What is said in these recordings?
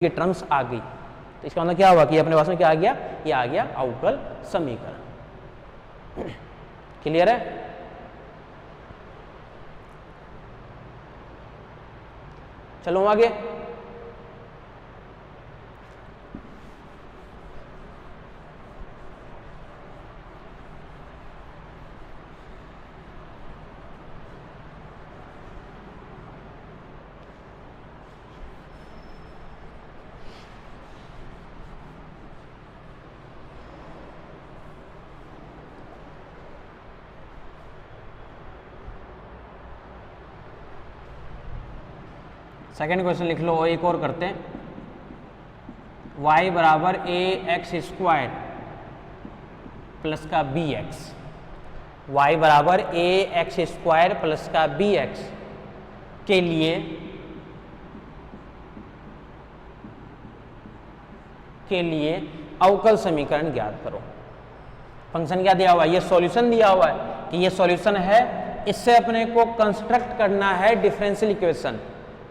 की टर्म्स आ गई, तो इसका मतलब क्या हुआ कि अपने पास में क्या आ गया, ये आ गया अवकल समीकरण। क्लियर है? चलो आगे। सेकेंड क्वेश्चन लिख लो, एक और करते हैं। y बराबर ए एक्स स्क्वायर प्लस का बी एक्स, वाई बराबर ए एक्स स्क्वायर प्लस का बी एक्स के लिए अवकल समीकरण ज्ञात करो। फंक्शन क्या दिया हुआ है, ये सॉल्यूशन दिया हुआ है कि ये सॉल्यूशन है, इससे अपने को कंस्ट्रक्ट करना है डिफरेंशियल इक्वेशन।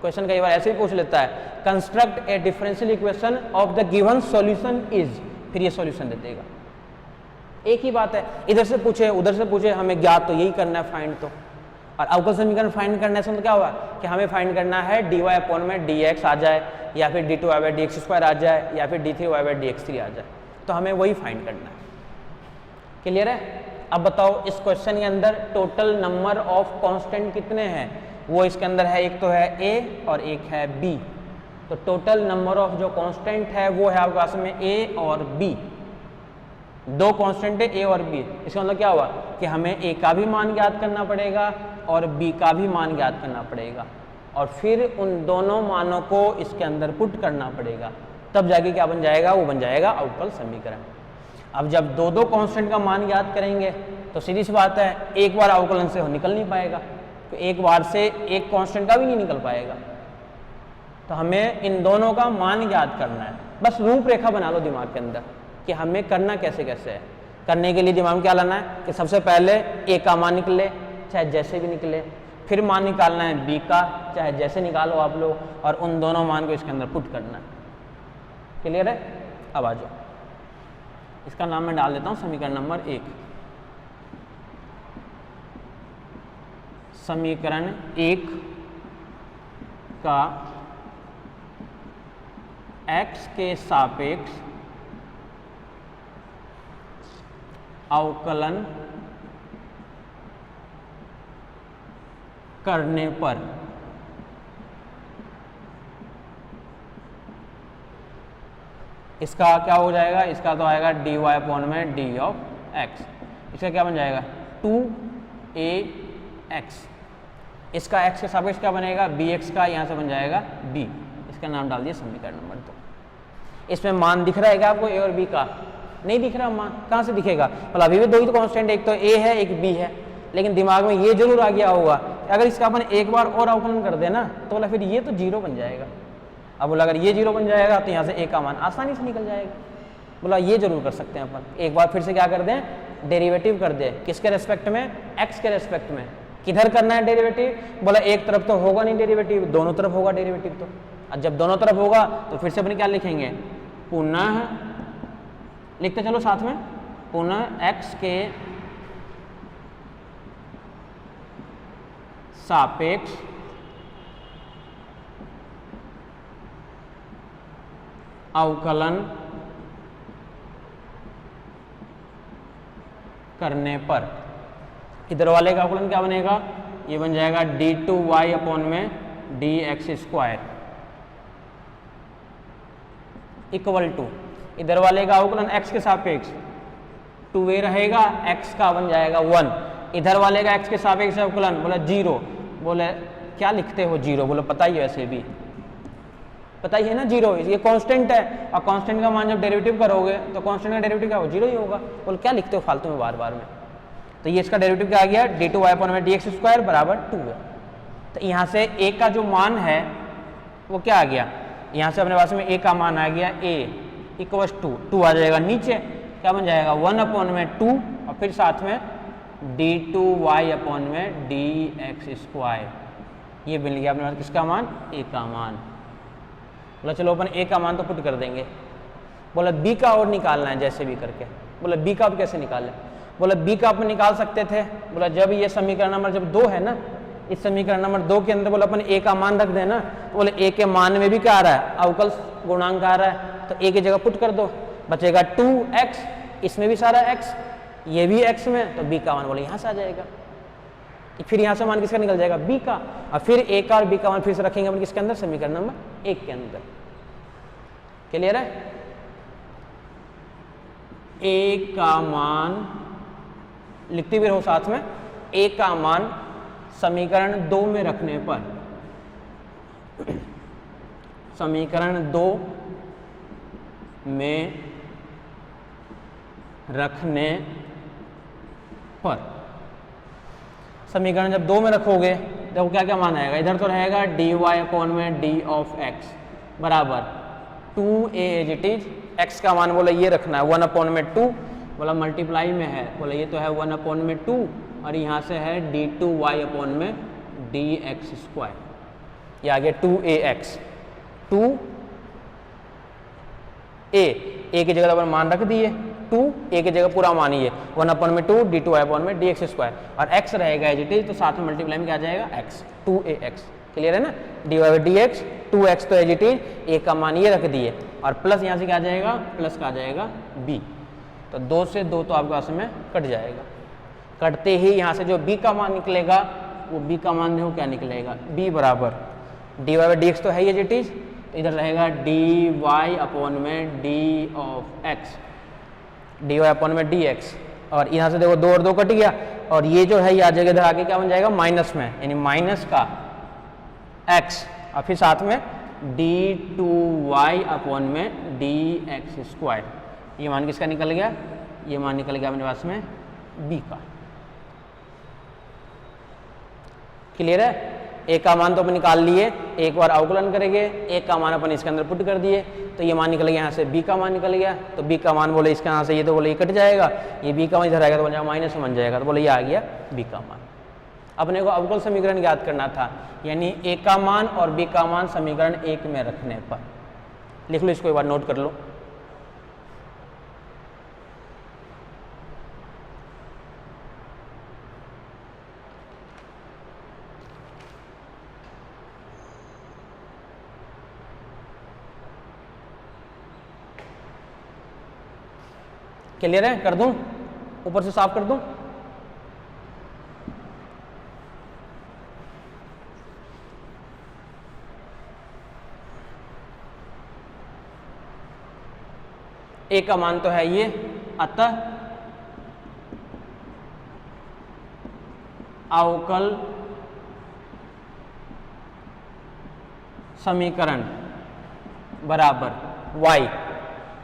क्वेश्चन कई बार ऐसे ही पूछ लेता है, construct A differential equation of the given solution is, फिर ये सॉल्यूशन दे देगा। एक ही बात है, इधर से पूछे उधर से पूछे, हमें ज्ञात तो यही करना है, फाइंड तो। और अवकल समीकरण फाइंड करने से मतलब क्या हुआ कि हमें फाइंड करना है dy अपॉन में dx आ जाए, या फिर d2y बाई dx स्क्वायर आ जाए, या फिर d3y बाई dx3 आ जाए, तो हमें वही फाइंड करना है। क्लियर है? अब बताओ इस क्वेश्चन के अंदर टोटल नंबर ऑफ कांस्टेंट कितने हैं, वो इसके अंदर है, एक तो है a और एक है b। तो टोटल नंबर ऑफ जो कांस्टेंट है वो है आपके पास में a और b, दो कांस्टेंट है a और b। इसका मतलब क्या हुआ कि हमें a का भी मान ज्ञात करना पड़ेगा और b का भी मान ज्ञात करना पड़ेगा, और फिर उन दोनों मानों को इसके अंदर पुट करना पड़ेगा, तब जाके क्या बन जाएगा, वो बन जाएगा अवकल समीकरण। अब जब दो दो कांस्टेंट का मान ज्ञात करेंगे तो सीधी सी बात है, एक बार अवकलन से निकल नहीं पाएगा, तो एक बार से एक कांस्टेंट का भी नहीं निकल पाएगा। तो हमें इन दोनों का मान ज्ञात करना है। बस रूपरेखा बना लो दिमाग के अंदर कि हमें करना कैसे कैसे है। करने के लिए दिमाग में क्या लाना है कि सबसे पहले a का मान निकले, चाहे जैसे भी निकले, फिर मान निकालना है b का, चाहे जैसे निकालो आप लोग, और उन दोनों मान को इसके अंदर पुट करना है। क्लियर है? अब आ जाओ, इसका नाम मैं डाल देता हूँ समीकरण नंबर 1। समीकरण 1 का x के सापेक्ष अवकलन करने पर इसका क्या हो जाएगा, इसका तो आएगा dy अपॉन में d ऑफ x। इसका क्या बन जाएगा 2ax। इसका x के सापेक्ष क्या बनेगा, bx का, यहाँ से बन जाएगा b। इसका नाम डाल दिया समीकरण नंबर 2। इसमें मान दिख रहा है क्या आपको a और b का? नहीं दिख रहा मान, कहाँ से दिखेगा? मतलब अभी भी दो ही तो कांस्टेंट, एक तो a है एक b है, लेकिन दिमाग में ये जरूर आ गया होगा कि अगर इसका अपन एक बार और अवकलन कर देना तो बोला फिर ये तो 0 बन जाएगा। अब बोला अगर ये 0 बन जाएगा तो यहाँ से a का मान आसानी से निकल जाएगा। बोला ये जरूर कर सकते हैं अपन, एक बार फिर से क्या कर दें, डेरिवेटिव कर दें। किसके रेस्पेक्ट में? x के रेस्पेक्ट में। किधर करना है डेरिवेटिव? बोला एक तरफ तो होगा नहीं डेरिवेटिव, दोनों तरफ होगा डेरिवेटिव। तो और जब दोनों तरफ होगा तो फिर से अपन क्या लिखेंगे, पुनः, लिखते चलो साथ में, पुनः x के सापेक्ष अवकलन करने पर इधर वाले का अवकलन क्या बनेगा, ये बन जाएगा d2y अपॉन में dx स्क्वायर इक्वल टू, इधर वाले का अवकलन x के सापेक्ष 2a रहेगा, x का बन जाएगा 1। इधर वाले का x के सापेक्ष अवकलन बोला 0। बोले क्या लिखते हो 0? बोले पता ही है, वैसे भी पता ही है ना 0, ये कांस्टेंट है, और कांस्टेंट का मान जब डेरिवेटिव करोगे तो कांस्टेंट का डेरिवेटिव क्या हो, 0 ही होगा। बोले क्या लिखते हो फालतू में बार बार में? तो ये इसका डेरिवेटिव क्या आ गया, d2y अपॉन में dx स्क्वायर बराबर 2 है। तो यहाँ से a का जो मान है वो क्या आ गया, यहाँ से अपने पास में a का मान आ गया a इक्वल्स 2 आ जाएगा, नीचे क्या बन जाएगा 1 अपॉन में 2, और फिर साथ में d2y अपॉन में dx स्क्वायर। ये मिल गया अपने पास किसका मान, a का मान। बोला चलो अपन ए का मान तो पुट कर देंगे। बोला बी का और निकालना है जैसे भी करके। बोला बी का अब कैसे निकालें? बोला बी का अपन निकाल सकते थे। बोला जब ये समीकरण नंबर जब 2 है ना, इस समीकरण नंबर 2 के अंदर बोला अपन ए का मान रख देना। तो बोले ए के मान में भी क्या आ रहा है? अवकल गुणांक आ रहा है, तो ए की जगह पुट कर दो, बचेगा 2x, इसमें भी सारा x, ये भी x में, तो b का मान बोले यहाँ से आ जाएगा। फिर यहाँ से मान किसका निकल जाएगा? b का। और फिर a का और b का मान फिर से रखेंगे अपन किसके अंदर? समीकरण नंबर 1 के अंदर। क्लियर है? a का मान लिखते भी रहो साथ में, a का मान समीकरण 2 में रखने पर, समीकरण 2 में रखने पर, समीकरण जब 2 में रखोगे देखो क्या क्या मान आएगा। इधर तो रहेगा dy अपॉन में d ऑफ x बराबर 2a as it is, x का मान बोला ये रखना है 1 अपॉन में 2, बोला मल्टीप्लाई में है, बोला ये तो है 1 अपॉन में 2 और यहाँ से है d2y अपॉन में dx स्क्वायर, ये आ गया 2ax, 2a की जगह अपन मान रख दिए 2, a की जगह पूरा मान ही है 1 अपॉन में 2 d2y अपॉन में dx स्क्वायर, और x रहेगा एज इट इज, तो साथ में मल्टीप्लाई में क्या आ जाएगा? x, 2ax। क्लियर है ना? dy बाई dx 2x तो एज इट इज, a का मान ये रख दिए, और प्लस यहाँ से क्या आ जाएगा? प्लस का आ जाएगा b, तो 2 से 2 तो आपके पास में कट जाएगा। कटते ही यहाँ से जो b का मान निकलेगा वो b का मान देखो क्या निकलेगा? b बराबर dy बाई dx तो है ही एज इट इज, तो इधर रहेगा dy अपॉन में d of x, dy upon में dx, और यहाँ से देखो 2 और 2 कट गया, और ये जो है ये आ जाएगा इधर आके क्या बन जाएगा? माइनस में, यानी माइनस का x, और फिर साथ में d2y अपॉन में dx स्क्वायर, ये मान किसका निकल गया? ये मान निकल गया अपने पास में b का। क्लियर है? a का मान तो अपन निकाल लिए, एक बार अवकलन करेंगे, a का मान अपन इसके अंदर पुट कर दिए, तो ये मान निकल गया, यहाँ से b का मान निकल गया, तो b का मान बोले इसके यहाँ से ये तो बोले ये कट जाएगा, ये b का मान इधर आएगा तो बन जाएगा माइनस में बन जाएगा, तो बोले ये आ गया b का मान। अपने को अवकल समीकरण याद करना था, यानी a का मान और b का मान समीकरण 1 में रखने पर। लिख लो इसको, एक बार नोट कर लो। क्लियर है? कर दूं? ऊपर से साफ कर दूं? a का मान तो है ये, अतः अवकल समीकरण बराबर y,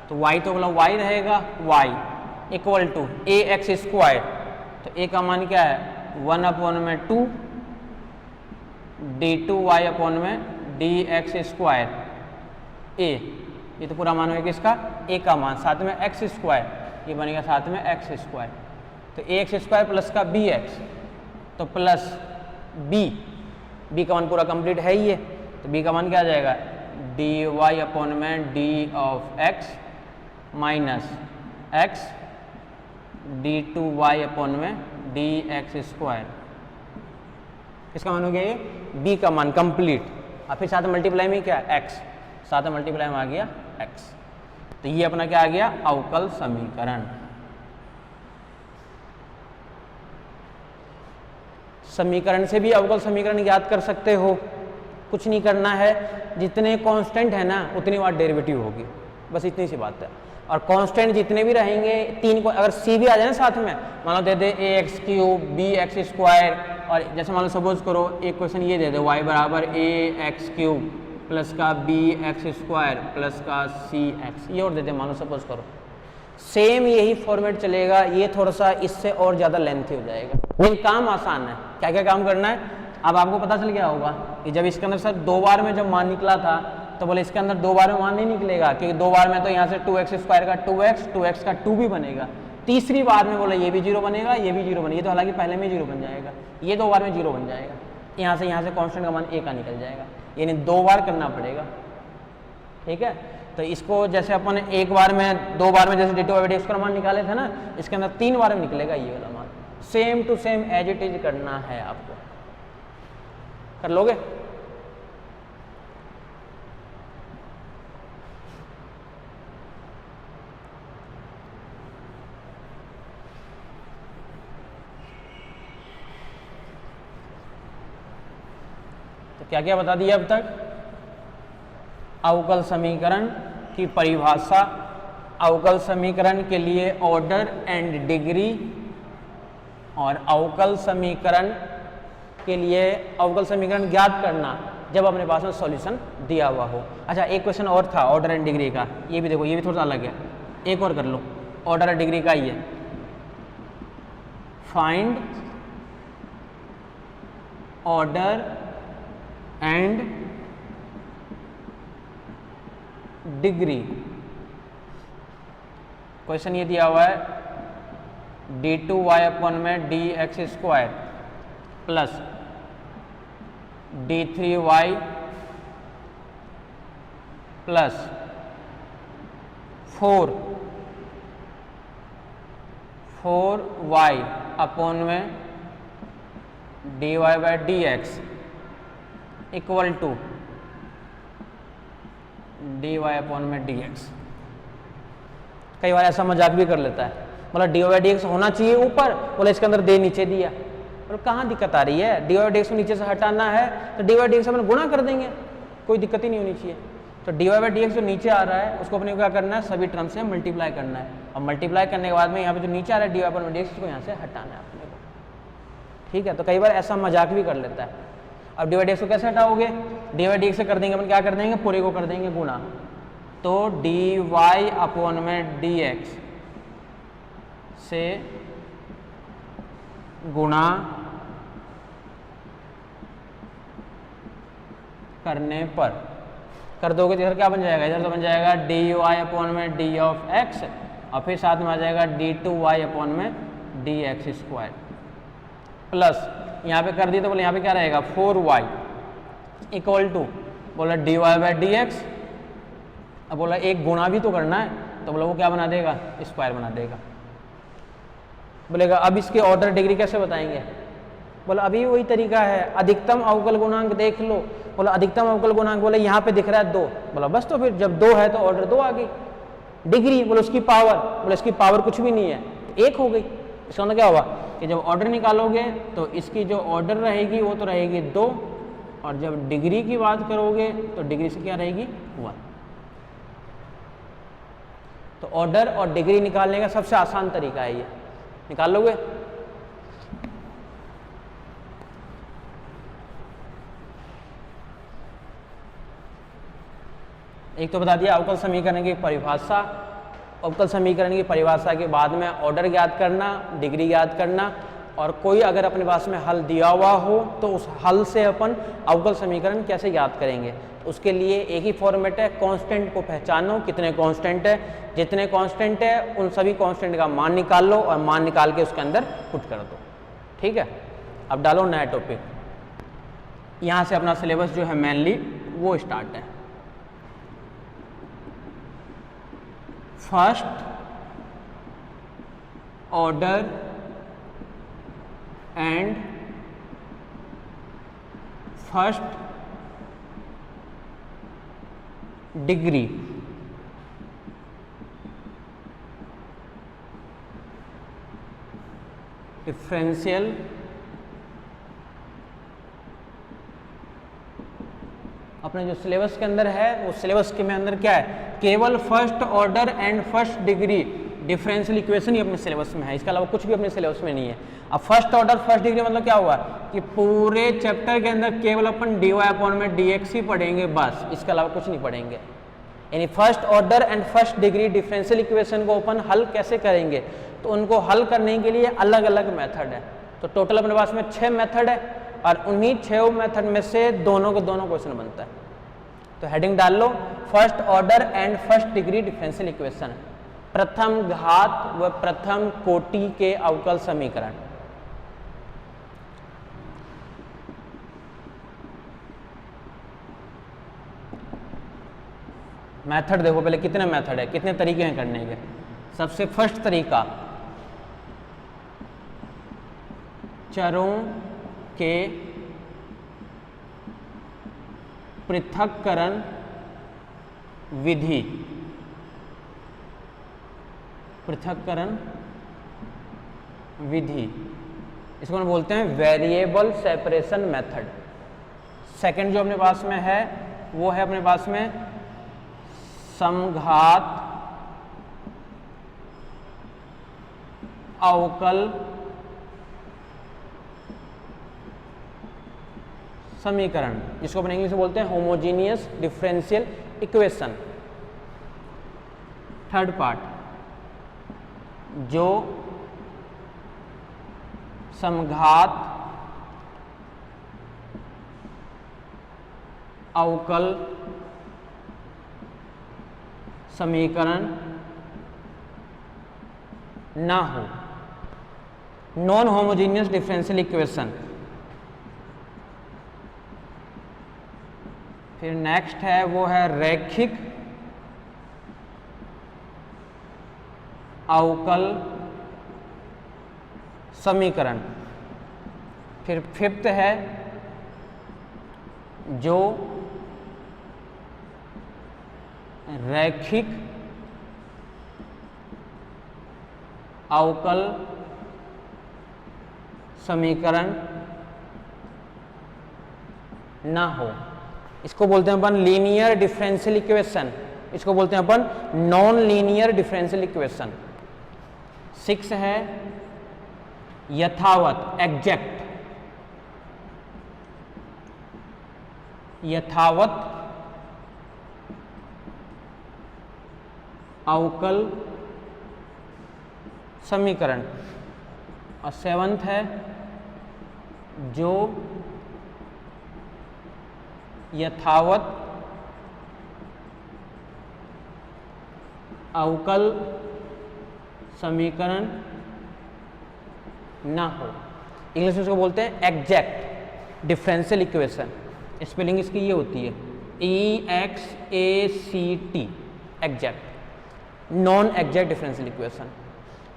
तो y तो बोला y रहेगा, y equal to ax square, तो a का मान क्या है? 1 अपॉन में 2 d2y अपॉन में dx स्क्वायर, a, ये तो पूरा मान होगा किसका? a का मान, साथ में x स्क्वायर, ये बनेगा साथ में x स्क्वायर, तो ax स्क्वायर प्लस का bx, तो प्लस b का मान पूरा कंप्लीट है ही है, तो b का मान क्या आ जाएगा? dy अपॉन में d of x minus x d2y upon में dx स्क्वायर, इसका मान हो गया ये b का मान कंप्लीट, और फिर साथ में मल्टीप्लाई में क्या? x, साथ में मल्टीप्लाई में आ गया x, तो ये अपना क्या आ गया? अवकल समीकरण। समीकरण से भी अवकल समीकरण याद कर सकते हो, कुछ नहीं करना है, जितने कांस्टेंट है ना उतनी बार डेरिवेटिव होगी, बस इतनी सी बात है। और कांस्टेंट जितने भी रहेंगे, 3 को अगर c भी आ जाए ना साथ में, मान लो दे दे ax क्यूब bx स्क्वायर, और जैसे मान लो सपोज करो एक क्वेश्चन ये दे दे y बराबर ax क्यूब प्लस का bx स्क्वायर प्लस का cx, ये और दे दे मान लो सपोज करो, सेम यही फॉर्मेट चलेगा, ये थोड़ा सा इससे और ज़्यादा लेंथी हो जाएगा, लेकिन काम आसान है। क्या क्या काम करना है अब आपको पता चल गया होगा कि जब इसके अंदर सर 2 बार में जब मान निकला था तो बोले इसके अंदर 2 बार में मान नहीं निकलेगा, क्योंकि 2 बार में तो यहाँ से 2x स्क्वायर का 2x का 2 भी बनेगा, तीसरी बार में बोले ये भी 0 बनेगा, ये भी 0 बनेगा, ये तो हालांकि पहले में 0 बन जाएगा, ये 2 बार में 0 बन जाएगा, यहाँ से कांस्टेंट का मान a का निकल जाएगा, यानी 2 बार करना पड़ेगा। ठीक है, तो इसको जैसे अपन एक बार में, दो बार में जैसे d2/dx का मान निकाले थे ना, इसके अंदर 3 बार में निकलेगा ये वाला मान। Same to same as it is करना है आपको। कर लोगे? तो क्या क्या बता दिया अब तक? अवकल समीकरण की परिभाषा, अवकल समीकरण के लिए ऑर्डर एंड डिग्री, और अवकल समीकरण के लिए अवकल समीकरण ज्ञात करना जब अपने पास में सॉल्यूशन दिया हुआ हो। अच्छा, एक क्वेश्चन और था ऑर्डर एंड डिग्री का, ये भी देखो, ये भी थोड़ा सा अलग है, एक और कर लो। ऑर्डर एंड डिग्री का ही है, find order and degree. Question ये दिया हुआ है d2y/dx² plus d3y plus 4y/dx equal to dy/dx। कई बार ऐसा मजाक भी कर लेता है, मतलब dy/dx होना चाहिए ऊपर, बोले इसके अंदर दे नीचे दिया। और कहाँ दिक्कत आ रही है? dy/dx को नीचे से हटाना है तो dy/dx से अपन गुणा कर देंगे, कोई दिक्कत ही नहीं होनी चाहिए। तो dy/dx जो नीचे आ रहा है उसको अपने को क्या करना है? सभी टर्म से मल्टीप्लाई करना है, और मल्टीप्लाई करने के बाद में यहाँ पे जो नीचे आ रहा है dy/dx को यहाँ से हटाना है अपने को। ठीक है, तो कई बार ऐसा मजाक भी कर लेता है। अब dy/dx को कैसे हटाओगे? dy/dx से कर देंगे अपन, क्या कर देंगे? पूरे को कर देंगे गुणा, तो dy/dx से गुणा करने पर कर दोगे तो इधर क्या बन जाएगा? इधर तो बन जाएगा dy/d(x) और फिर साथ में आ जाएगा d2y/dx² प्लस यहाँ पे कर दिए तो बोले यहाँ पे क्या रहेगा? 4y इक्वल टू बोला dy/dx। अब बोला एक गुणा भी तो करना है, तो बोला वो क्या बना देगा? स्क्वायर बना देगा। बोलेगा अब इसके ऑर्डर डिग्री कैसे बताएंगे? बोला अभी वही तरीका है, अधिकतम अवकल गुणांक देख लो। बोला अधिकतम अवकल गुणांक, बोले यहाँ पे दिख रहा है 2। बोला बस, तो फिर जब 2 है तो ऑर्डर 2 आ गई। डिग्री, बोले उसकी पावर, बोले इसकी पावर कुछ भी नहीं है, तो 1 हो गई। इसका मतलब क्या हुआ कि जब ऑर्डर निकालोगे तो इसकी जो ऑर्डर रहेगी वो तो रहेगी 2, और जब डिग्री की बात करोगे तो डिग्री से क्या रहेगी? 1। तो ऑर्डर और डिग्री निकालने का सबसे आसान तरीका है ये, निकाल लोगे? एक तो बता दिया अवकल समीकरण की परिभाषा, अवकल समीकरण की परिभाषा के बाद में ऑर्डर ज्ञात करना, डिग्री ज्ञात करना, और कोई अगर अपने पास में हल दिया हुआ हो तो उस हल से अपन अवकल समीकरण कैसे ज्ञात करेंगे। तो उसके लिए एक ही फॉर्मेट है, कांस्टेंट को पहचानो, कितने कांस्टेंट है, जितने कांस्टेंट है उन सभी कांस्टेंट का मान निकाल लो और मान निकाल के उसके अंदर पुट कर दो। ठीक है, अब डालो नया टॉपिक। यहाँ से अपना सिलेबस जो है मेनली वो स्टार्ट है। First order and first degree differential अपने जो सिलेबस के अंदर है, वो सिलेबस के में अंदर क्या है? केवल first order and first degree differential equation ही अपने सिलेबस में है, इसके अलावा कुछ भी अपने सिलेबस में नहीं है। अब फर्स्ट ऑर्डर फर्स्ट डिग्री मतलब क्या हुआ कि पूरे चैप्टर के अंदर केवल अपन dy/dx ही पढ़ेंगे बस, इसके अलावा कुछ नहीं पढ़ेंगे। यानी first order and first degree differential equation को अपन हल कैसे करेंगे, तो उनको हल करने के लिए अलग अलग मेथड है। तो टोटल अपने पास में 6 मेथड है, और उन्हीं 6 मेथड में से दोनों को दोनों क्वेश्चन बनता है। तो हेडिंग डाल लो, first order and first degree differential equation, प्रथम घात व प्रथम कोटि के अवकल समीकरण। मेथड देखो पहले कितने मेथड है, कितने तरीके हैं करने के। सबसे फर्स्ट तरीका, चरों के पृथक्करण विधि, पृथक्करण विधि, इसको हम बोलते हैं वेरिएबल सेपरेशन मेथड। सेकंड जो अपने पास में है वो है अपने पास में समघात अवकल समीकरण, जिसको अपन इंग्लिश में बोलते हैं homogeneous differential equation. Third part, जो समघात अवकल समीकरण ना हो, नॉन होमोजीनियस डिफरेंशियल इक्वेशन। फिर नेक्स्ट है वो है रैखिक अवकल समीकरण। फिर फिफ्थ है जो रैखिक अवकल समीकरण ना हो, इसको बोलते हैं अपन लीनियर डिफरेंशियल इक्वेशन, इसको बोलते हैं अपन नॉन लीनियर डिफरेंशियल इक्वेशन। 6 है यथावत एग्जैक्ट, यथावत अवकल समीकरण। और 7th है जो यथावत अवकल समीकरण ना हो, इंग्लिश में इसको बोलते हैं एग्जैक्ट डिफरेंशियल इक्वेशन। स्पेलिंग इसकी ये होती है EXACT, exact, non exact differential equation.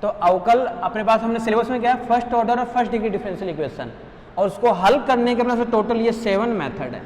तो अवकल अपने पास हमने सिलेबस में क्या है, फर्स्ट ऑर्डर और फर्स्ट डिग्री डिफरेंशियल इक्वेशन, और उसको हल करने के अपने से टोटल ये 7 मेथड है।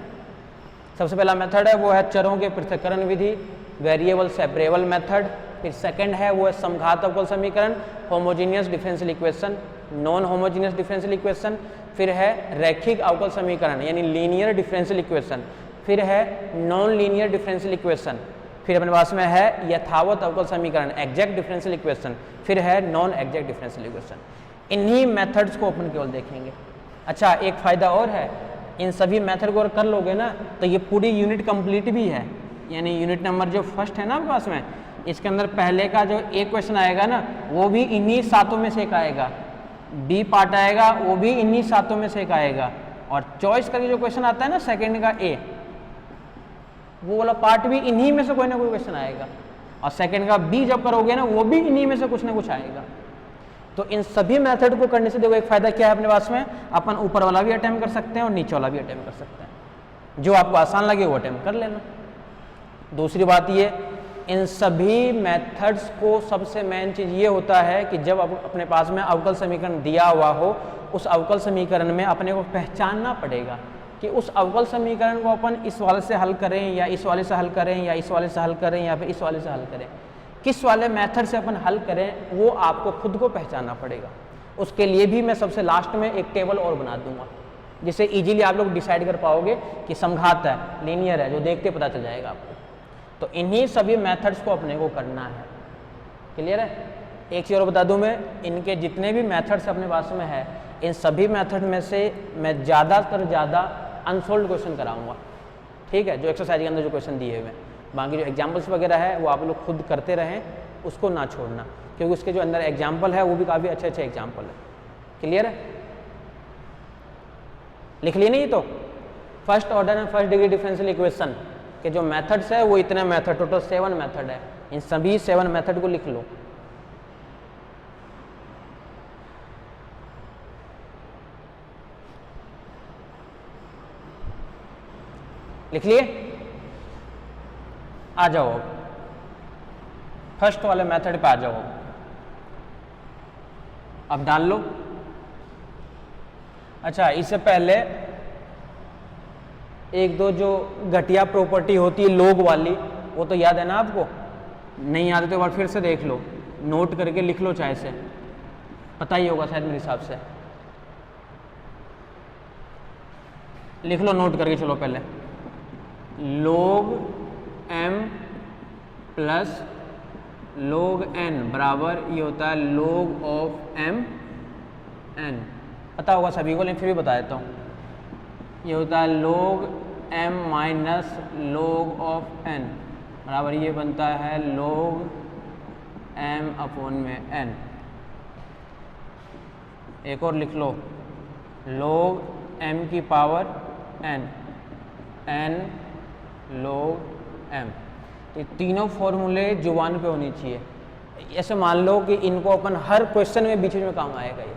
सबसे पहला मेथड है वो है चरों के पृथक्करण विधि, वेरिएबल सेपरेबल मेथड। फिर सेकंड है वो है समघात अवकल समीकरण, homogeneous differential equation, non homogeneous differential equation. फिर है रैखिक अवकल समीकरण यानी लीनियर डिफरेंशियल इक्वेशन। फिर है नॉन लीनियर डिफरेंशियल इक्वेशन। फिर अपने पास में है यथावत अवकल समीकरण, एग्जैक्ट डिफरेंशियल इक्वेशन। फिर है नॉन एग्जैक्ट डिफरेंशियल इक्वेशन। इन्हीं मेथड्स को अपन केवल देखेंगे। अच्छा, एक फायदा और है, इन सभी मेथड को अगर कर लोगे ना तो ये पूरी यूनिट कंप्लीट भी है। यानी यूनिट नंबर जो फर्स्ट है ना आपके पास में, इसके अंदर पहले का जो एक क्वेश्चन आएगा ना वो भी इन्हीं 7 में से एक आएगा, बी पार्ट आएगा वो भी इन्हीं 7 में से एक आएगा, और चॉइस करके जो क्वेश्चन आता है ना सेकंड का ए, वो वाला पार्ट भी इन्हीं में से कोई ना कोई क्वेश्चन आएगा, और सेकंड का बी जब करोगे ना वो भी इन्हीं में से कुछ ना कुछ आएगा। तो इन सभी मेथड को करने से देखो एक फायदा क्या है अपने पास में, अपन ऊपर वाला भी अटेम्प्ट कर सकते हैं और नीचे वाला भी अटेम्प्ट कर सकते हैं, जो आपको आसान लगे वो अटेम्प्ट कर लेना। दूसरी बात ये, इन सभी मेथड्स को सबसे मेन चीज़ ये होता है कि जब अपने पास में अवकल समीकरण दिया हुआ हो, उस अवकल समीकरण में अपने को पहचानना पड़ेगा कि उस अवकल समीकरण को अपन इस वाले से हल करें या इस वाले से हल करें या इस वाले से हल करें या फिर इस वाले से हल करें, किस वाले मेथड से अपन हल करें वो आपको खुद को पहचानना पड़ेगा। उसके लिए भी मैं सबसे लास्ट में एक टेबल और बना दूंगा जिससे इजीली आप लोग डिसाइड कर पाओगे कि समघात है, लीनियर है, जो देखते पता चल जाएगा आपको। तो इन्हीं सभी मेथड्स को अपने को करना है। क्लियर है? एक चीज़ और बता दूं मैं, इनके जितने भी मेथड्स अपने पास में है, इन सभी मेथड में से मैं ज़्यादातर ज़्यादा अनसोल्व क्वेश्चन कराऊंगा। ठीक है, जो एक्सरसाइज के अंदर जो क्वेश्चन दिए हुए हैं, बाकी जो एग्जाम्पल्स वगैरह है वो आप लोग खुद करते रहें, उसको ना छोड़ना, क्योंकि उसके जो अंदर एग्जाम्पल है वो भी काफ़ी अच्छे अच्छे एग्जाम्पल है। क्लियर है? लिख लिए नहीं? तो first order and first degree differential equation के जो मेथड्स है वो इतने मेथड, टोटल 7 मेथड है। इन सभी 7 मेथड को लिख लो। लिख लिए? आ जाओ फर्स्ट वाले मेथड पे आ जाओ, अब डाल लो। अच्छा, इससे पहले एक दो जो घटिया प्रॉपर्टी होती है लोग वाली, वो तो याद है ना आपको? नहीं याद है तो एक बार फिर से देख लो, नोट करके लिख लो, चाहे से पता ही होगा शायद मेरे हिसाब से। लिख लो नोट करके, चलो पहले log m plus log n बराबर ये होता है log ऑफ m n, पता होगा सभी को, लेकिन फिर भी बता देता हूँ। ये होता है log m minus log of n बराबर ये बनता है log m अपॉन में n। एक और लिख लो log m की power n, n log m। ये तीनों फॉर्मूले जुबान पे होनी चाहिए। ऐसे मान लो कि इनको अपन हर क्वेश्चन में बीच में काम आएगा ये।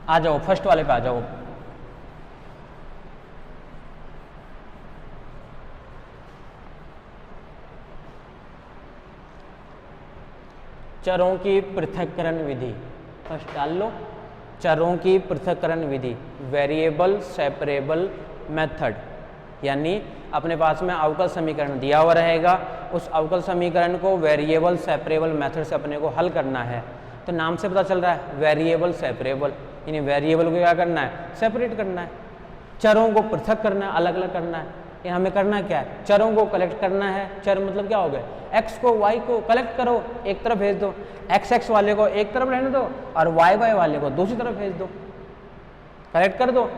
आ जाओ फर्स्ट वाले पे आ जाओ। चरों की पृथक्करण विधि फर्स्ट डाल लो। चरों की पृथक्करण विधि, वेरिएबल सेपरेबल मेथड, यानी अपने पास में अवकल समीकरण दिया हुआ रहेगा, उस अवकल समीकरण को वेरिएबल सेपरेबल मेथड से अपने को हल करना है। तो नाम से पता चल रहा है वेरिएबल सेपरेबल, यानी वेरिएबल को क्या करना है? सेपरेट करना है। चरों को पृथक करना है, अलग अलग करना है। ये हमें करना क्या है? चरों को कलेक्ट करना है। चर मतलब क्या हो गया? x को y को कलेक्ट करो, एक तरफ भेज दो, x वाले को एक तरफ रहने दो और y वाले को दूसरी तरफ भेज दो, कलेक्ट कर दो।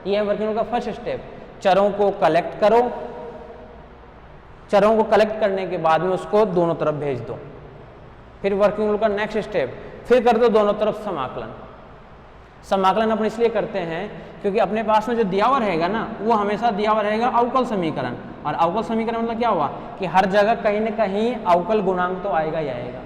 ये है वर्किंग रूल का फर्स्ट स्टेप। चरों को कलेक्ट करो, चरों को कलेक्ट करने के बाद में उसको दोनों तरफ भेज दो। फिर वर्किंग रूल का नेक्स्ट स्टेप, फिर कर दो दोनों तरफ समाकलन। समाकलन अपन इसलिए करते हैं क्योंकि अपने पास में जो दिया हुआ रहेगा ना, वो हमेशा दिया हुआ रहेगा अवकल समीकरण। और अवकल समीकरण मतलब क्या हुआ कि हर जगह कहीं ना कहीं अवकल गुणांक तो आएगा ही आएगा।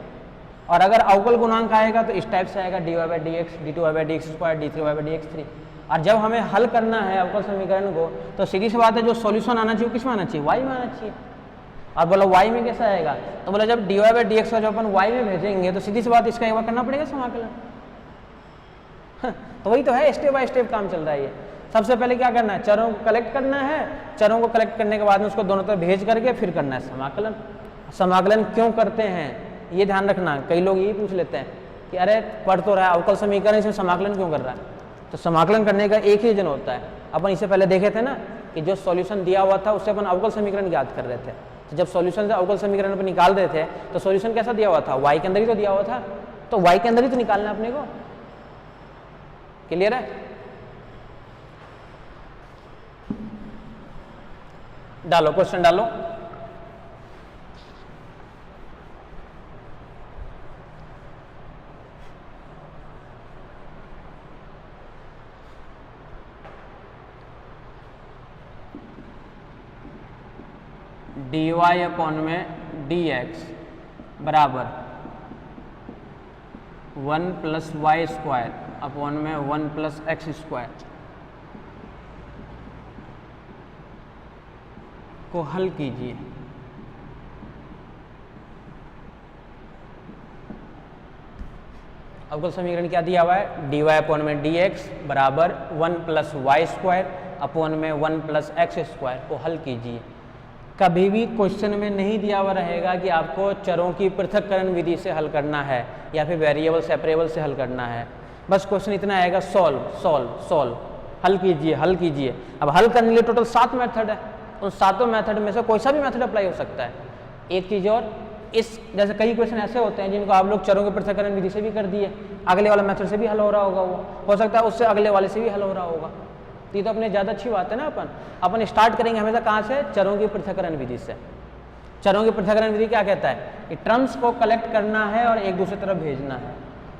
और अगर अवकल गुणांक आएगा तो इस टाइप से आएगा dy/dx, d2y/dx2, d3y/dx3। और जब हमें हल करना है अवकल समीकरण को तो सीधी सी बात है, जो सॉल्यूशन आना चाहिए किस में आना चाहिए? y में आना चाहिए। और बोला y में कैसा आएगा? तो बोला जब dy/dx का जब अपन y में भेजेंगे तो सीधी सी बात इसका एक बार करना पड़ेगा समाकलन। तो वही तो है, स्टेप बाय स्टेप काम चल रहा है ये। सबसे पहले क्या करना है? चरों को कलेक्ट करना है। चरों को कलेक्ट करने के बाद में उसको दोनों तरफ भेज करके फिर करना है समाकलन। समाकलन क्यों करते हैं ये ध्यान रखना। कई लोग यही पूछ लेते हैं कि अरे पढ़ तो रहा है अवकल समीकरण, इसमें समाकलन क्यों कर रहा है? तो समाकलन करने का एक ही रीजन होता है। अपन इससे पहले देखे थे ना कि जो सॉल्यूशन दिया हुआ था उससे अपन अवकल समीकरण ज्ञात कर रहे थे। तो जब सॉल्यूशन से अवकल समीकरण पर निकाल रहे थे तो सॉल्यूशन कैसा दिया हुआ था? y के अंदर ही तो दिया हुआ था, तो y के अंदर ही तो निकालना है अपने को। क्लियर है? डालो क्वेश्चन डालो। dy अपॉन में dx बराबर 1 + y² अपॉन में 1 + x² को हल कीजिए। अवकल समीकरण क्या दिया हुआ है? dy अपॉन में dx बराबर 1 + y² अपॉन में 1 + x² को हल कीजिए। कभी भी क्वेश्चन में नहीं दिया हुआ रहेगा कि आपको चरों की पृथक्करण विधि से हल करना है या फिर वेरिएबल सेपरेबल से हल करना है। बस क्वेश्चन इतना आएगा, सॉल्व सॉल्व सॉल्व, हल कीजिए हल कीजिए। अब हल करने के लिए टोटल 7 मेथड है, उन 7 मेथड में से कोई सा भी मेथड अप्लाई हो सकता है। एक चीज़ और, इस जैसे कई क्वेश्चन ऐसे होते हैं जिनको आप लोग चरों के पृथक्करण विधि से भी कर दिए, अगले वाला मेथड से भी हल हो रहा होगा, वो हो सकता है उससे अगले वाले से भी हल हो रहा होगा। तो ये तो अपने ज़्यादा अच्छी बात है ना। अपन स्टार्ट करेंगे हमेशा कहाँ से? चरों की पृथक्करण विधि से। चरों की पृथक्करण विधि क्या कहता है कि टर्म्स को कलेक्ट करना है और एक दूसरे तरफ भेजना है।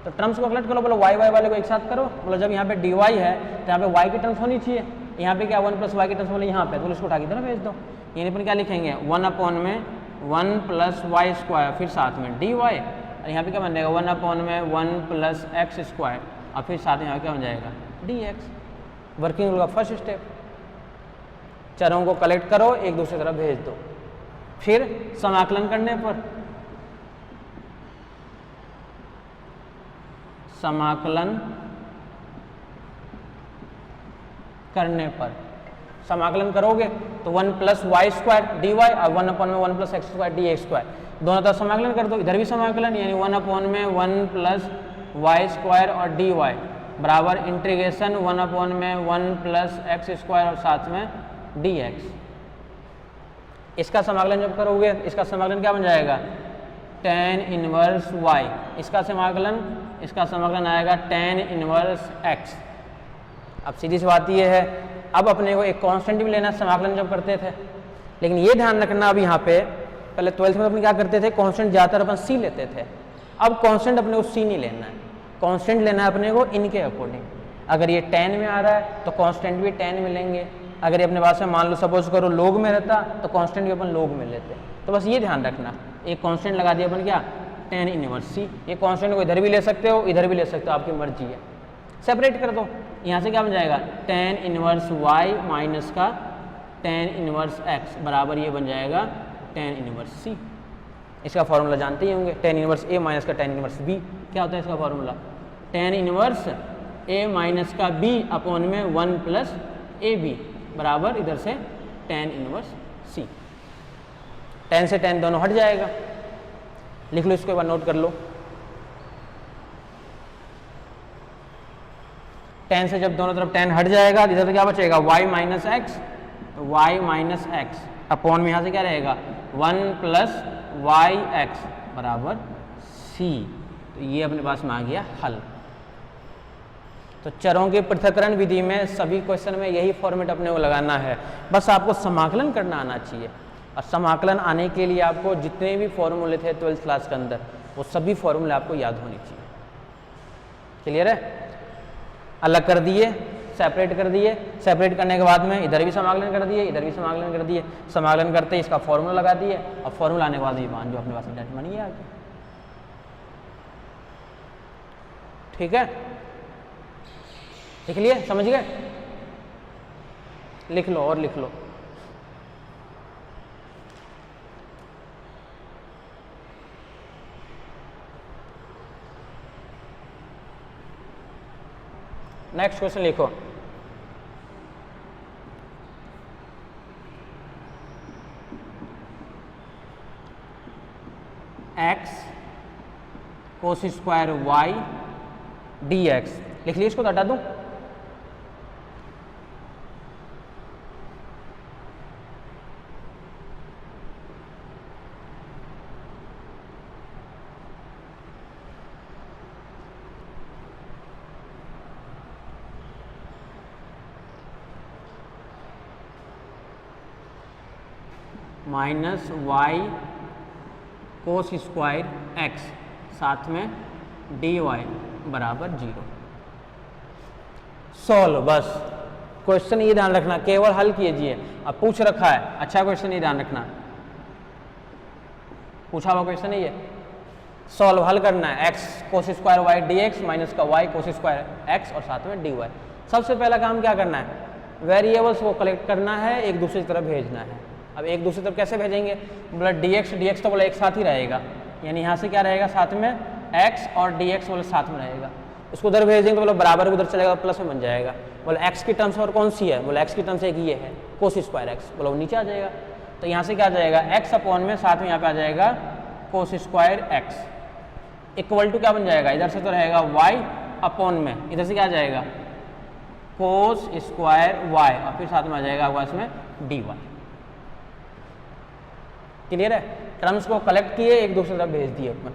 तो टर्म्स को कलेक्ट करो, बोलो y वाले को एक साथ करो। बोलो जब यहाँ पे dy है तो यहाँ पे y की टर्म्स होनी चाहिए, यहाँ पे क्या 1 + y की टर्म्स बोले यहाँ पे, तो इसको उठा के तरफ भेज दो। यानी अपन क्या लिखेंगे? 1 अपॉन में 1 + y², फिर साथ में dy, और यहाँ पे क्या बन जाएगा? 1 अपॉन में 1 + x²। और फिर साथ में यहाँ क्या बन जाएगा dx। वर्किंग रूल का फर्स्ट स्टेप, चरों को कलेक्ट करो, एक दूसरी तरफ भेज दो, फिर समाकलन करने पर समाकलन करोगे तो 1 plus Y square D Y और 1 अपॉन में 1 plus X square D X square, दोनों तरफ समाकलन कर दो, इधर भी समाकलन, यानी 1 अपॉन में 1 प्लस वाई स्क्वायर और डी वाई बराबर इंटीग्रेशन 1 अपॉन में 1 प्लस एक्स स्क्वायर और साथ में डी एक्स। इसका समाकलन जब करोगे, इसका समाकलन क्या बन जाएगा tan इनवर्स y, इसका समाकलन आएगा tan इनवर्स x। अब सीधी सी बात ये है, अब अपने को एक कांस्टेंट भी लेना समाकलन जब करते थे, लेकिन ये ध्यान रखना अब यहाँ पे, पहले 12th में अपन क्या करते थे, कांस्टेंट ज़्यादातर अपन c लेते थे, अब कांस्टेंट अपने को c नहीं लेना है, कांस्टेंट लेना है अपने को इनके अकॉर्डिंग। अगर ये tan में आ रहा है तो कांस्टेंट भी tan में लेंगे, अगर ये अपने पास में मान लो सपोज करो log में रहता तो कांस्टेंट भी अपन log में लेते। तो बस ये ध्यान रखना, एक कांस्टेंट लगा दिया अपन क्या tan इनवर्स c, ये कांस्टेंट को इधर भी ले सकते हो, इधर भी ले सकते हो, आपकी मर्जी है। सेपरेट कर दो, यहाँ से क्या बन जाएगा tan इनवर्स y माइनस का tan इनवर्स x बराबर ये बन जाएगा tan इनवर्स c। इसका फॉर्मूला जानते ही होंगे, tan इनवर्स a माइनस का tan इनवर्स b, क्या होता है इसका formula tan inverse a minus का b अपॉन में 1 प्लस ए बी बराबर इधर से tan इनवर्स c। tan से tan दोनों हट जाएगा, लिख लो, इसको एक बार नोट कर लो। tan से जब दोनों तरफ tan हट जाएगा, इधर से क्या बचेगा y माइनस एक्स, तो y माइनस एक्स अपॉन में यहाँ से क्या रहेगा 1 प्लस वाई एक्स बराबर c। तो ये अपने पास में आ गया हल। तो चरों के पृथक्करण विधि में सभी क्वेश्चन में यही फॉर्मेट अपने को लगाना है, बस आपको समाकलन करना आना चाहिए। और समाकलन आने के लिए आपको जितने भी फॉर्मूले थे 12th क्लास के अंदर, वो सभी फॉर्मूले आपको याद होने चाहिए। क्लियर है? अलग कर दिए, सेपरेट कर दिए, सेपरेट करने के बाद में इधर भी समाकलन कर दिए, इधर भी समाकलन कर दिए, समाकलन करते इसका फॉर्मूला लगा दिए, और फॉर्मूला आने के बाद ये मान जो अपने पास डेट बनी है आगे। ठीक है, लिख लिए, समझ गए? लिख लो और लिख लो। नेक्स्ट क्वेश्चन लिखो, x cos square y dx। लिख लीजिए, इसको हटा दूं, minus Y cos square X साथ में डी वाई बराबर 0। सॉल्व। बस क्वेश्चन ये ध्यान रखना, केवल हल कीजिए। अब पूछ रखा है, अच्छा क्वेश्चन ये ध्यान रखना, पूछा हुआ क्वेश्चन है ये, सॉल्व हल करना है। X cos square Y D X minus का वाई कोस स्क्वायर एक्स और साथ में डी वाई। सबसे पहला काम क्या करना है, वेरिएबल्स को कलेक्ट करना है, एक दूसरी तरफ भेजना है। अब एक दूसरी तरफ कैसे भेजेंगे, बोला dx तो बोला एक साथ ही रहेगा, यानी यहाँ से क्या रहेगा साथ में x और dx बोला साथ में रहेगा। उसको उधर भेजेंगे तो बोला बराबर उधर चलेगा, प्लस में बन जाएगा। बोला x की टर्म्स और कौन सी है, बोला x की टर्म्स एक ये है कोस स्क्वायर एक्स, बोला वो नीचे आ जाएगा। तो यहाँ से क्या आ जाएगा x अपॉन में साथ में यहाँ पे आ जाएगा cos square X equal to क्या बन जाएगा, इधर से तो रहेगा y अपॉन में, इधर से क्या आ जाएगा कोस स्क्वायर y और फिर साथ में आ जाएगा आपका इसमें dy। क्लियर है? टर्म्स को कलेक्ट किए, एक दूसरी तरफ भेज दिए अपन।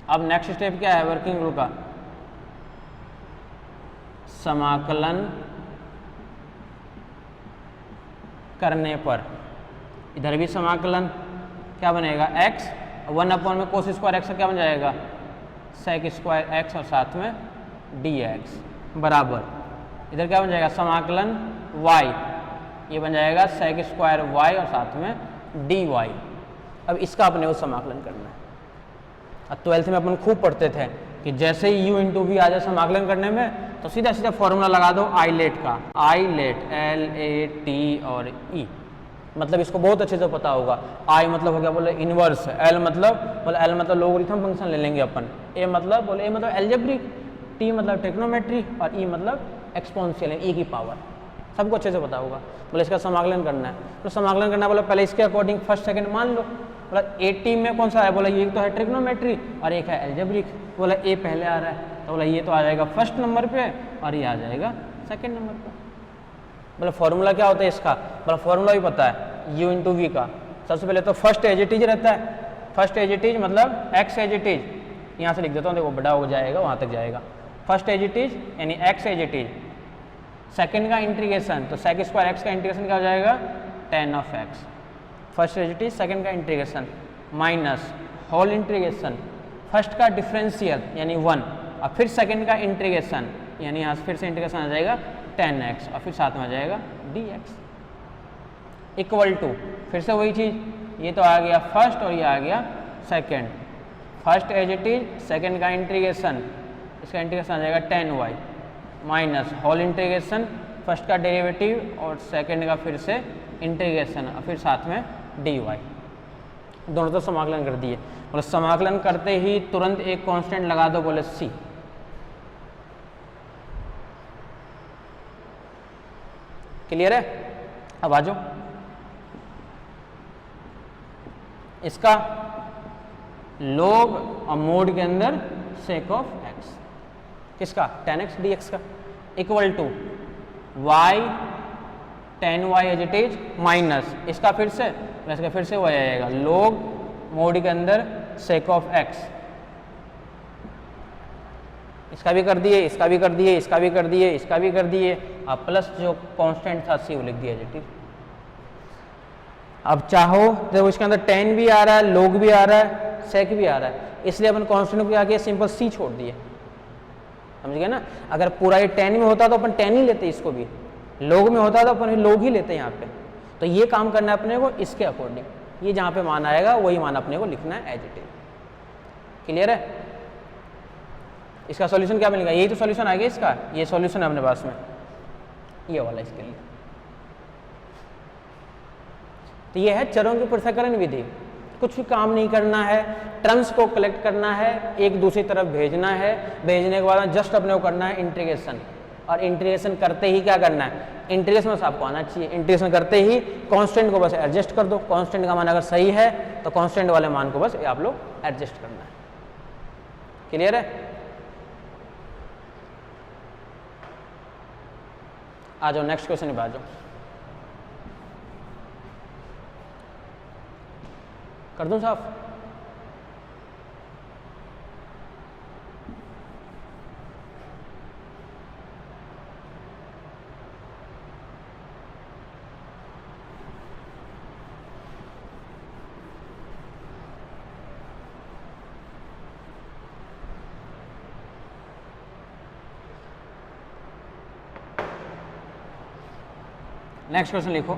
अब नेक्स्ट स्टेप क्या है वर्किंग रूल का, समाकलन करने पर इधर भी समाकलन क्या बनेगा x 1 अपॉन में कोस स्क्वायर एक्स क्या बन जाएगा सेक स्क्वायर एक्स और साथ में dx बराबर इधर क्या बन जाएगा समाकलन y, ये बन जाएगा सेक स्क्वायर y और साथ में dy। अब इसका अपने को समाकलन करना है। अब 12th में अपन खूब पढ़ते थे कि जैसे ही u इंटू वी आ जाए समाकलन करने में तो सीधा सीधा फॉर्मूला लगा दो आई लेट का, आई लेट LAT और E, मतलब इसको बहुत अच्छे से पता होगा। आई मतलब हो गया बोले इनवर्स, एल मतलब लोगरिथम फंक्शन ले लेंगे अपन, ए मतलब एल्जेब्रिक, टी मतलब ट्रिग्नोमेट्री और ई मतलब एक्सपोनेंशियल ई की पावर, सबको अच्छे से पता होगा। बोले इसका समाकलन करना है, तो समाकलन करना बोला पहले इसके अकॉर्डिंग फर्स्ट सेकंड मान लो। बोला 80 में कौन सा है, बोला ये तो है ट्रिग्नोमेट्री और एक है एल्जेब्रिक। बोला ए पहले आ रहा है तो बोला ये तो आ जाएगा फर्स्ट नंबर पे और ये आ जाएगा सेकंड नंबर पे। बोला फॉर्मूला क्या होता है इसका, बोला फॉर्मूला भी पता है u इंटू वी का। सबसे पहले तो फर्स्ट एज इट इज रहता है, फर्स्ट एज इट इज मतलब एक्स एज इट इज, यहाँ से लिख देता हूँ देखो बड़ा हो जाएगा वहाँ तक जाएगा। फर्स्ट एज इट इज यानी X as it is, second का इंटीग्रेशन तो सेक स्क्वायर एक्स का इंटीग्रेशन क्या हो जाएगा tan of X, first as it is second का integration minus whole integration first का डिफरेंशियल यानी 1 और फिर सेकंड का इंटीग्रेशन यानी यहाँ फिर से इंटीग्रेशन आ जाएगा tan x और फिर साथ में आ जाएगा dx इक्वल टू फिर से वही चीज़, ये तो आ गया फर्स्ट और ये आ गया second. First as it is second का इंटीग्रेशन, इसका इंटीग्रेशन आ जाएगा tan y minus whole integration first का डेरिवेटिव और सेकंड का फिर से इंटीग्रेशन और फिर साथ में dy। दोनों तो समाकलन कर दिए। बोले समाकलन करते ही तुरंत एक कांस्टेंट लगा दो, बोले c। क्लियर है? अब आ जाओ इसका लॉग और मोड के अंदर सेक ऑफ x, किसका tan x dx का equal to y tan y as it is minus इसका फिर से वो आएगा लॉग मोड के अंदर सेक ऑफ x। इसका भी कर दिए, इसका भी कर दिए, इसका भी कर दिए, इसका भी कर दिए, अब प्लस जो कांस्टेंट था c वो लिख दिया एज इट इज। अब चाहो जब इसके अंदर tan भी आ रहा है, log भी आ रहा है, sec भी आ रहा है, इसलिए अपन कांस्टेंट को क्या किया सिंपल c छोड़ दिए, समझ गए ना। अगर पूरा ये tan में होता तो अपन tan ही लेते, इसको भी log में होता तो अपन log ही लेते यहाँ पे। तो ये काम करना है अपने को इसके अकॉर्डिंग, ये जहाँ पे मान आएगा वही मान अपने को लिखना है एज इट इज। क्लियर है? इसका सॉल्यूशन क्या मिलेगा, यही तो सॉल्यूशन आ गया इसका, ये सॉल्यूशन है अपने पास में ये वाला इसके लिए। तो ये है चरों की पृथक्करण विधि। कुछ भी काम नहीं करना है, टर्म्स को कलेक्ट करना है, एक दूसरी तरफ भेजना है, भेजने के बाद जस्ट अपने को करना है इंटीग्रेशन, और इंटीग्रेशन करते ही क्या करना है, इंटीग्रेशन बस आपको आना चाहिए। इंटीग्रेशन करते ही कांस्टेंट को बस एडजस्ट कर दो, कांस्टेंट का मान अगर सही है तो कांस्टेंट वाले मान को बस आप लोग एडजस्ट करना है। क्लियर है? आ जाओ नेक्स्ट क्वेश्चन पे आ जाओ, कर दूं साफ? नेक्स्ट क्वेश्चन लिखो।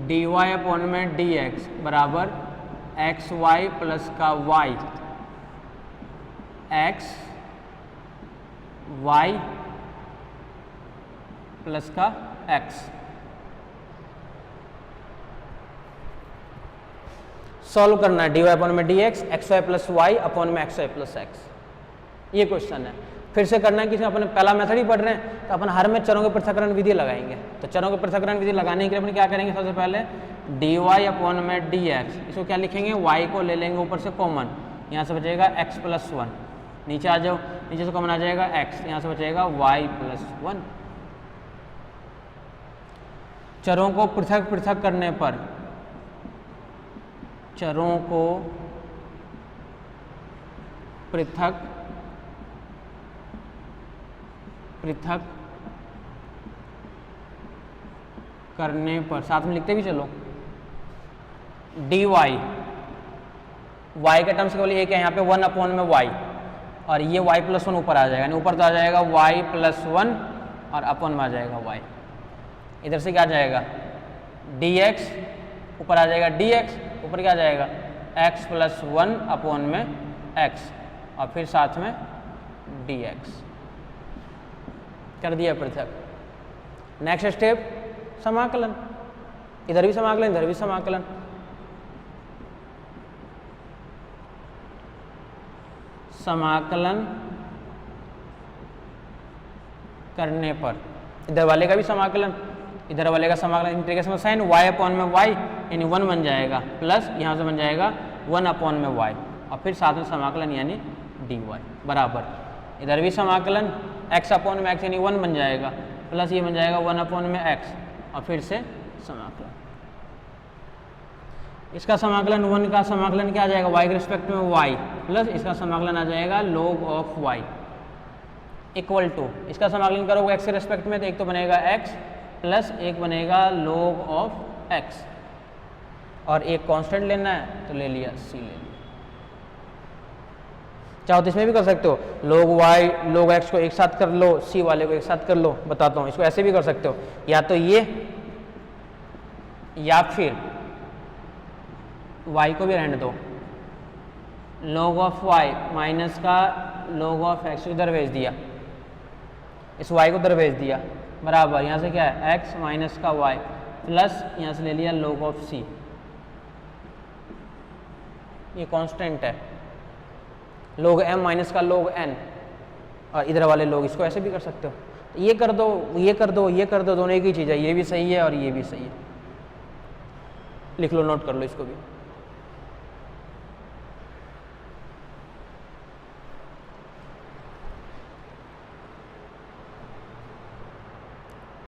dy अपॉन में dx बराबर एक्स वाई प्लस का y, एक्स वाई प्लस का x। सॉल्व करना है dy अपॉन में dx X Y plus Y upon में एक्स वाई प्लस एक्स, ये क्वेश्चन है। फिर से करना है कि अपन पहला मेथड ही पढ़ रहे हैं तो अपन हर में चरों के पृथक्करण विधि लगाएंगे। तो चरों के पृथक्करण विधि लगाने के लिए अपन क्या करेंगे, सबसे पहले dy अपॉन में dx, इसको क्या लिखेंगे, y को ले लेंगे ऊपर से कॉमन, यहाँ से बचेगा x प्लस 1, नीचे आ जाओ, नीचे से कॉमन आ जाएगा x, यहाँ से बचेगा y प्लस 1। चरों को पृथक पृथक करने पर, चरों को पृथक पृथक करने पर, साथ में लिखते भी चलो, dy y के टर्म्स केवल एक है यहाँ पे 1 अपॉन में y, और ये y प्लस 1 ऊपर आ जाएगा, यानी ऊपर तो आ जाएगा y प्लस 1 और अपॉन में आ जाएगा y। इधर से क्या आ जाएगा dx ऊपर आ जाएगा dx, ऊपर क्या आ जाएगा x प्लस 1 अपॉन में x और फिर साथ में dx कर दिया पृथक। नेक्स्ट स्टेप समाकलन, इधर भी समाकलन इधर भी समाकलन। समाकलन करने पर इधर वाले का भी समाकलन, इधर वाले का समाकलन इंटीग्रेशन साइन y अपॉन में y यानी 1 बन जाएगा प्लस यहाँ से बन जाएगा 1 अपॉन में y और फिर साथ में समाकलन यानी dy बराबर इधर भी समाकलन x अपॉन में x यानी 1 बन जाएगा प्लस ये बन जाएगा 1 अपॉन में x और फिर से समाकलन। इसका समाकलन 1 का समाकलन क्या आ जाएगा y के रिस्पेक्ट में y प्लस इसका समाकलन आ जाएगा log of y equal to, इसका समाकलन करोगे x के रिस्पेक्ट में तो एक तो बनेगा x प्लस एक बनेगा log ऑफ x और एक कांस्टेंट लेना है तो ले लिया c ले लिया। चाहो तो इसमें भी कर सकते हो, log y log x को एक साथ कर लो, c वाले को एक साथ कर लो। बताता हूँ, इसको ऐसे भी कर सकते हो, या तो ये या फिर y को भी रहने दो, log ऑफ y माइनस का log ऑफ x इधर भेज दिया, इस y को उधर भेज दिया बराबर यहाँ से क्या है x माइनस का y प्लस यहाँ से ले लिया log ऑफ c, ये कांस्टेंट है, log m माइनस का log n और इधर वाले लोग, इसको ऐसे भी कर सकते हो। तो ये कर दो ये कर दो ये कर दो, दोनों एक ही चीज़ है, ये भी सही है और ये भी सही है। लिख लो, नोट कर लो इसको भी।